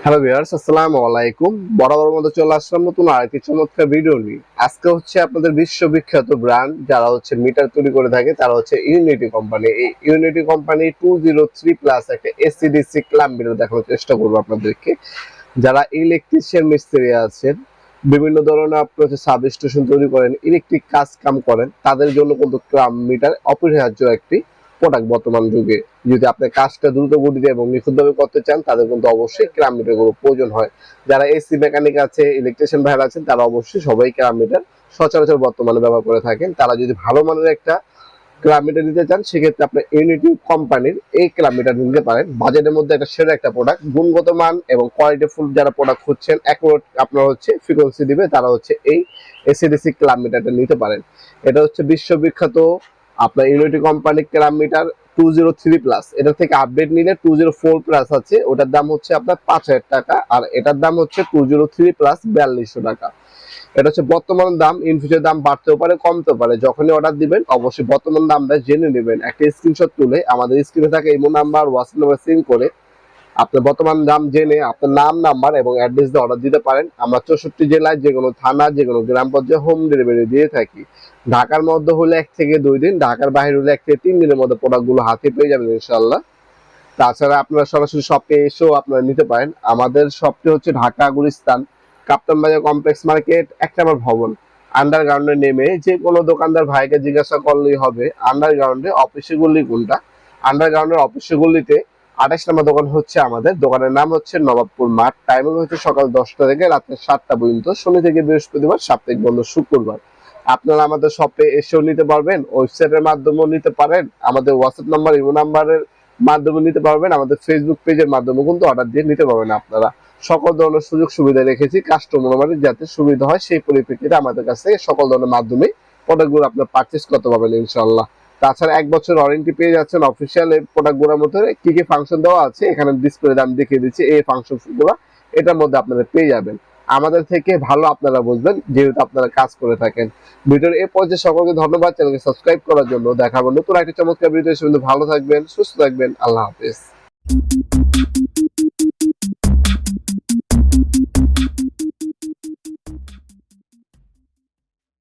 Hello viewers, আসসালামু আলাইকুম। বরাবর মতো চলে আসলাম নতুন আরেকটি চমৎকার ভিডিও নিয়ে। আজকে হচ্ছে আপনাদের বিশ্ববিখ্যাত ব্র্যান্ড যারা হচ্ছে মিটার তৈরি করে থাকে, তারা হচ্ছে ইউনিটি কোম্পানি। এই ইউনিটি কোম্পানি 203 প্লাস একটা এসিডিসি ক্লাব মিটার দেখানোর চেষ্টা করবো আপনাদেরকে। যারা ইলেকট্রিশিয়ান মিস্ত্রি আছেন, বিভিন্ন ধরনের আপনি হচ্ছে সাব স্টেশন তৈরি করেন, ইলেকট্রিক কাজ কাম করেন, তাদের জন্য কিন্তু ক্লাব মিটার অপরিহার্য একটি প্রোডাক্ট বর্তমান যুগে। যদি আপনি কাজটা দ্রুত গতিতে এবং নিখুঁতভাবে করতে চান, তাদের কিন্তু অবশ্যই ক্লাব মিটার গুলো প্রয়োজন হয়। যারা এসি মেকানিক আছে, ইলেকট্রিশিয়ান ভাইরা আছেন, তারা অবশ্যই সবাই ক্লাব মিটার সচরাচর বর্তমানে ব্যবহার করে থাকেন। তারা যদি ভালো মানের একটা ক্লাব মিটার নিতে চান, সেক্ষেত্রে আপনি ইউনিটি কোম্পানির এই ক্লাব মিটার নিতে পারেন। বাজেটের মধ্যে একটা সেরা একটা প্রোডাক্ট, গুণগত মান এবং কোয়ালিটি ফুল যারা প্রোডাক্ট খুঁজছেন, অ্যাকুরেট আপনার হচ্ছে ফ্রিকোয়েন্সি দিবে, তারা হচ্ছে এই এসিডিসি ক্লাব মিটারটা নিতে পারেন। এটা হচ্ছে বিশ্ববিখ্যাত আপনার ইউনিটি কোম্পানির ক্লাব মিটার 203 প্লাস। এটা থেকে আপডেট নিলে 204 প্লাস আছে, ওটার দাম হচ্ছে আপনার 5,000 টাকা, আর এটার দাম হচ্ছে 203 প্লাস 4200 টাকা। এটা হচ্ছে বর্তমান দাম, ইন ফিউচার দাম বাড়তেও পারে, কমতেও পারে। যখনই অর্ডার দিবেন অবশ্যই বর্তমান দামটা জেনে নেবেন। একটা স্ক্রিনশট তুলে আমাদের স্ক্রিনে থাকা imo number, WhatsApp number Singh করে আপনার বর্তমান দাম জেনে আপনার নাম, নাম্বার এবং অ্যাড্রেস দিয়ে অর্ডার দিতে পারেন। আমরা 64 জেলায় যে কোনো থানা, যে কোনো গ্রাম পর্যায়ে হোম ডেলিভারি দিয়ে থাকি। ঢাকার মধ্যে হলে 1 থেকে 2 দিন, ঢাকার বাইরে হলে 1 থেকে 3 দিনের মধ্যে প্রোডাক্টগুলো হাতে পেয়ে যাবেন ইনশাআল্লাহ। তাছাড়া আপনারা সরাসরি শপে এসেও আপনারা নিতে পারেন। আমাদের শপটি হচ্ছে ঢাকা গুলিস্তান কাপ্তান বাজার কমপ্লেক্স মার্কেট 1 নম্বর ভবন। আন্ডারগ্রাউন্ডে নেমে যে কোনো দোকানদার ভাইকে জিজ্ঞাসা করলেই হবে আন্ডারগ্রাউন্ডে অফিসের গলি কোনটা। আন্ডারগ্রাউন্ডের অফিসের গলিতে 28 নম্বর দোকান হচ্ছে আমাদের। দোকানের নাম হচ্ছে নবাবপুর মাঠ। টাইমিং হচ্ছে সকাল 10টা থেকে রাত্রে 7টা পর্যন্ত, শনি থেকে বৃহস্পতিবার, সাপ্তাহিক বন্ধ শুক্রবার। আপনারা আমাদের শপে এসেও নিতে পারবেন, ওয়েবসাইটের মাধ্যমেও নিতে পারেন, আমাদের হোয়াটসঅ্যাপ নাম্বার, ইমো নাম্বারের মাধ্যমে নিতে পারবেন, আমাদের ফেসবুক পেজের মাধ্যমে কিন্তু অর্ডার দিয়ে নিতে পারবেন। আপনারা সকল ধরনের সুযোগ সুবিধা রেখেছি কাস্টমার যাতে সুবিধা হয়, সেই পরিপ্রেক্ষিতে আমাদের কাছ থেকে সকল ধরনের মাধ্যমে প্রোডাক্টগুলো আপনার পারচেস করতে পারবেন ইনশাআল্লাহ। তাছাড়া 1 বছর ওয়ারেন্টি পেয়ে যাচ্ছেন। অফিসিয়াল এই প্রোডাক্টগুলোর মধ্যে কি কি ফাংশন দেওয়া আছে এখানে ডিসপ্লে আমি দেখিয়ে দিচ্ছি, এই ফাংশনগুলো এটার মধ্যে আপনারা পেয়ে যাবেন। আমাদের থেকে ভালো আপনারা বুঝবেন, যেহেতু আপনারা কাজ করে থাকেন। ভিডিওর এই পর্যায়ে সকলকে ধন্যবাদ চ্যানেলকে সাবস্ক্রাইব করার জন্য। দেখাবো নতুন একটা চমৎকার ভিডিও। ভালো থাকবেন, সুস্থ থাকবেন, আল্লাহ হাফেজ।